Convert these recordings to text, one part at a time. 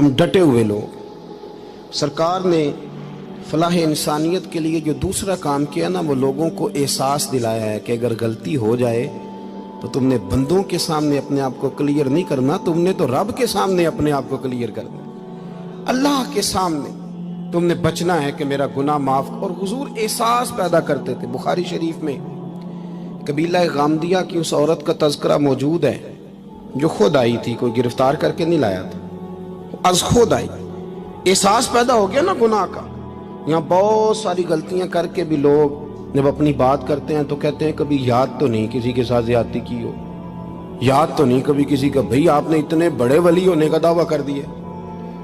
ہم ڈٹے ہوئے لوگ۔ سرکار نے فلاح انسانیت کے لیے جو دوسرا کام کیا نا، وہ لوگوں کو احساس دلایا ہے کہ اگر غلطی ہو جائے تو تم نے بندوں کے سامنے اپنے آپ کو کلیئر نہیں کرنا، تم نے تو رب کے سامنے اپنے آپ کو کلیئر کرنا، اللہ کے سامنے تم نے بچنا ہے کہ میرا گناہ معاف۔ اور حضور احساس پیدا کرتے تھے۔ بخاری شریف میں قبیلہ غامدیہ کی اس عورت کا تذکرہ موجود ہے جو خود آئی تھی، کوئی گرفتار کر کے نہیں لایا تھا، از خود آئی۔ احساس پیدا ہو گیا نا گناہ کا۔ یہاں بہت ساری غلطیاں کر کے بھی لوگ جب اپنی بات کرتے ہیں تو کہتے ہیں کبھی یاد تو نہیں کسی کے ساتھ زیادتی کی ہو، یاد تو نہیں کبھی کسی کا۔ بھئی آپ نے اتنے بڑے ولی ہونے کا دعویٰ کر دیا۔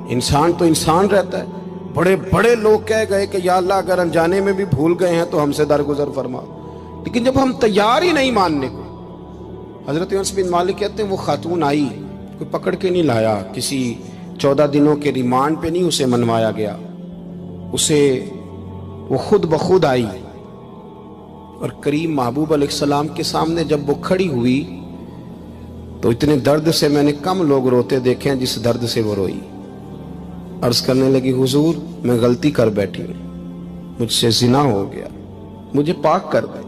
انسان تو انسان رہتا ہے۔ بڑے بڑے لوگ کہہ گئے کہ یا اللہ اگر انجانے میں بھی بھول گئے ہیں تو ہم سے درگزر فرما، لیکن جب ہم تیار ہی نہیں ماننے کو۔ حضرت انس بن مالک کہتے ہیں وہ خاتون آئی، کوئی پکڑ کے نہیں لایا، کسی 14 دنوں کے ریمانڈ پہ نہیں اسے منوایا گیا، اسے وہ خود بخود آئی، اور کریم محبوب علیہ السلام کے سامنے جب وہ کھڑی ہوئی تو اتنے درد سے میں نے کم لوگ روتے دیکھے ہیں جس درد سے وہ روئی۔ عرض کرنے لگی حضور میں غلطی کر بیٹھی ہوں، مجھ سے زنا ہو گیا، مجھے پاک کر دے۔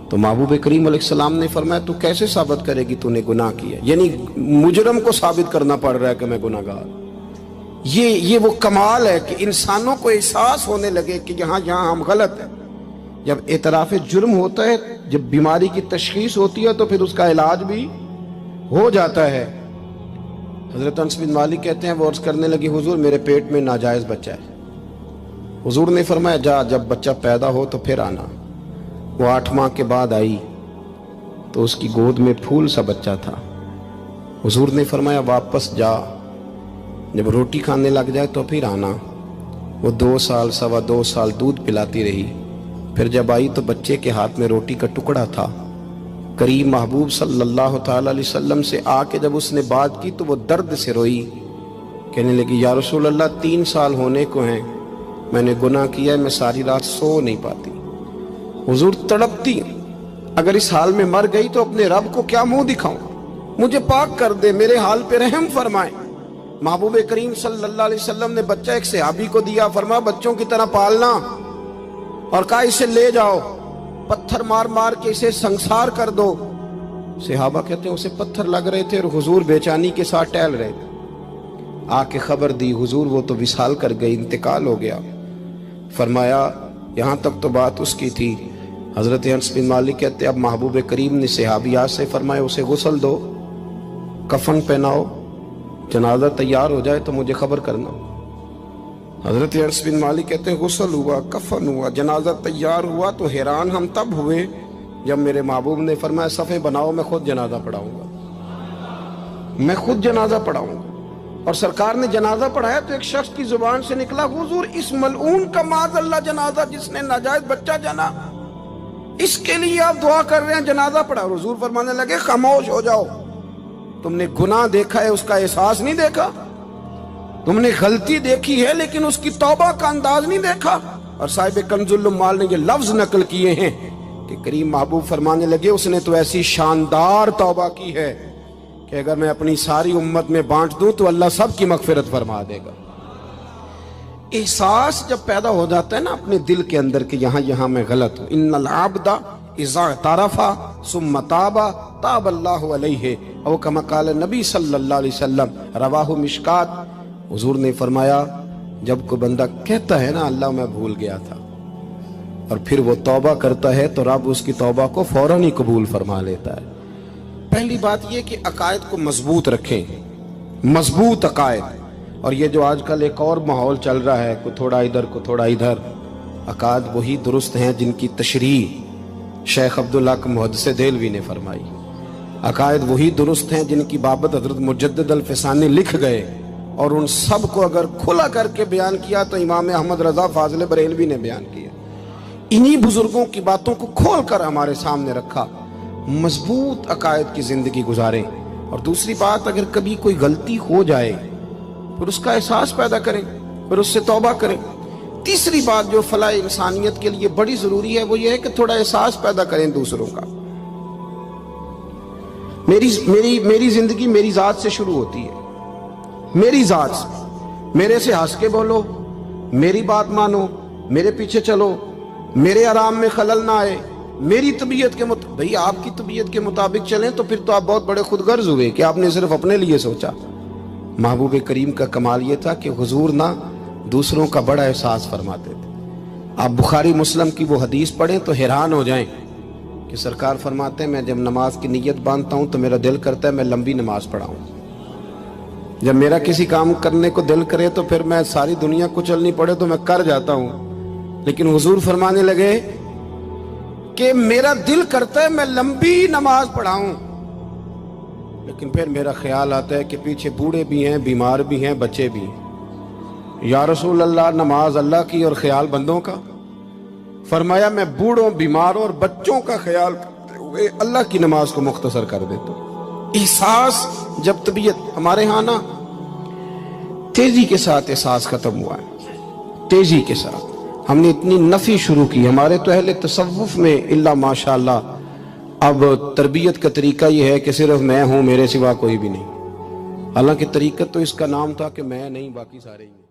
تو محبوب کریم علیہ السلام نے فرمایا تو کیسے ثابت کرے گی تو نے گناہ کیا؟ یعنی مجرم کو ثابت کرنا پڑ رہا ہے کہ میں گناہ گار۔ یہ وہ کمال ہے کہ انسانوں کو احساس ہونے لگے کہ یہاں ہم غلط ہیں۔ جب اعتراف جرم ہوتا ہے، جب بیماری کی تشخیص ہوتی ہے تو پھر اس کا علاج بھی ہو جاتا ہے۔ حضرت انس بن مالک کہتے ہیں وہ عرض کرنے لگی حضور میرے پیٹ میں ناجائز بچہ ہے۔ حضور نے فرمایا جا جب بچہ پیدا ہو تو پھر آنا۔ وہ 8 ماہ کے بعد آئی تو اس کی گود میں پھول سا بچہ تھا۔ حضور نے فرمایا واپس جا، جب روٹی کھانے لگ جائے تو پھر آنا۔ وہ 2 سال 2.25 سال دودھ پلاتی رہی، پھر جب آئی تو بچے کے ہاتھ میں روٹی کا ٹکڑا تھا۔ کریم محبوب صلی اللہ تعالی علیہ وسلم سے آ کے جب اس نے بات کی تو وہ درد سے روئی، کہنے لگی یا رسول اللہ 3 سال ہونے کو ہیں، میں نے گناہ کیا ہے، میں ساری رات سو نہیں پاتی۔ حضور تڑپتی، اگر اس حال میں مر گئی تو اپنے رب کو کیا منہ دکھاؤں، مجھے پاک کر دے، میرے حال پہ رحم فرمائے۔ محبوب کریم صلی اللہ علیہ وسلم نے بچہ ایک صحابی کو دیا، فرمایا بچوں کی طرح پالنا، اور کہا اسے لے جاؤ، پتھر مار مار کے اسے سنسار کر دو۔ صحابہ کہتے ہیں اسے پتھر لگ رہے تھے اور حضور بےچانی کے ساتھ ٹہل رہے تھے۔ آ کے خبر دی حضور وہ تو وصال کر گئی، انتقال ہو گیا۔ فرمایا یہاں تک تو بات اس کی تھی۔ حضرت انس بن مالک کہتے اب محبوب کریم نے صحابیات سے فرمایا اسے غسل دو، کفن پہناؤ، جنازہ تیار ہو جائے تو مجھے خبر کرنا۔ حضرت انس بن مالک کہتے ہیں غسل ہوا، کفن ہوا، جنازہ تیار ہوا تو حیران ہم تب ہوئے جب میرے محبوب نے فرمایا صفیں بناؤ، میں خود جنازہ پڑھاؤں گا، میں خود جنازہ پڑھاؤں گا۔ اور سرکار نے جنازہ پڑھایا تو ایک شخص کی زبان سے نکلا حضور اس ملعون کا معاذ اللہ جنازہ جس نے ناجائز بچہ جنا، اس کے لیے آپ دعا کر رہے ہیں، جنازہ پڑھا۔ حضور فرمانے لگے خاموش ہو جاؤ، تم نے گناہ دیکھا ہے اس کا احساس نہیں دیکھا، تم نے غلطی دیکھی ہے لیکن اس کی توبہ کا انداز نہیں دیکھا۔ اور صاحب کنز العمال نے یہ لفظ نقل کیے ہیں کہ کریم محبوب فرمانے لگے اس نے تو ایسی شاندار توبہ کی ہے کہ اگر میں اپنی ساری امت میں بانٹ دوں تو اللہ سب کی مغفرت فرما دے گا۔ احساس جب پیدا ہو جاتا ہے نا اپنے دل کے اندر کہ یہاں میں غلط ہوں، ان العبد اذا اعترف ثم تاب تاب اللہ علیہ او کما قال نبی صلی اللہ علیہ وسلم، رواہ مشکات۔ حضور نے فرمایا جب کوئی بندہ کہتا ہے نا اللہ میں بھول گیا تھا، اور پھر وہ توبہ کرتا ہے تو رب اس کی توبہ کو فوراً ہی قبول فرما لیتا ہے۔ پہلی بات یہ کہ عقائد کو مضبوط رکھیں، مضبوط عقائد۔ اور یہ جو آج کل ایک اور ماحول چل رہا ہے، کوئی تھوڑا ادھر کو تھوڑا ادھر، عقائد وہی درست ہیں جن کی تشریح شیخ عبدالحق محدث دہلوی نے فرمائی، عقائد وہی درست ہیں جن کی بابت حضرت مجدد الفسانی لکھ گئے، اور ان سب کو اگر کھلا کر کے بیان کیا تو امام احمد رضا فاضل بریلوی نے بیان کیا۔ انہی بزرگوں کی باتوں کو کھول کر ہمارے سامنے رکھا۔ مضبوط عقائد کی زندگی گزاریں۔ اور دوسری بات، اگر کبھی کوئی غلطی ہو جائے پھر اس کا احساس پیدا کریں، پھر اس سے توبہ کریں۔ تیسری بات جو فلاح انسانیت کے لیے بڑی ضروری ہے وہ یہ ہے کہ تھوڑا احساس پیدا کریں دوسروں کا۔ میری زندگی میری ذات سے شروع ہوتی ہے، میری ذات سے، میرے سے ہنس کے بولو، میری بات مانو، میرے پیچھے چلو، میرے آرام میں خلل نہ آئے، میری طبیعت کے مطابق. بھئی آپ کی طبیعت کے مطابق چلیں تو پھر تو آپ بہت بڑے خود غرض ہوئے کہ آپ نے صرف اپنے لیے سوچا. محبوب کریم کا کمال یہ تھا کہ حضور نہ دوسروں کا بڑا احساس فرماتے تھے. آپ بخاری مسلم کی وہ حدیث پڑھیں تو حیران ہو جائیں کہ سرکار فرماتے ہیں میں جب نماز کی نیت باندھتا ہوں تو میرا دل کرتا ہے میں لمبی نماز پڑھاؤں. جب میرا کسی کام کرنے کو دل کرے تو پھر میں ساری دنیا کچلنی پڑے تو میں کر جاتا ہوں. لیکن حضور فرمانے لگے کہ میرا دل کرتا ہے میں لمبی نماز پڑھاؤں، لیکن پھر میرا خیال آتا ہے کہ پیچھے بوڑھے بھی ہیں، بیمار بھی ہیں، بچے بھی ہیں. یا رسول اللہ نماز اللہ کی اور خیال بندوں کا. فرمایا میں بوڑھوں، بیماروں اور بچوں کا خیال کرتے ہوئے اللہ کی نماز کو مختصر کر دیتا ہوں. احساس جب طبیعت ہمارے ہاں نا تیزی کے ساتھ احساس ختم ہوا ہے، تیزی کے ساتھ ہم نے اتنی نفی شروع کی. ہمارے تو اہل تصوف میں اللہ ماشاءاللہ اب تربیت کا طریقہ یہ ہے کہ صرف میں ہوں، میرے سوا کوئی بھی نہیں. حالانکہ طریقت تو اس کا نام تھا کہ میں نہیں باقی سارے ہی ہیں.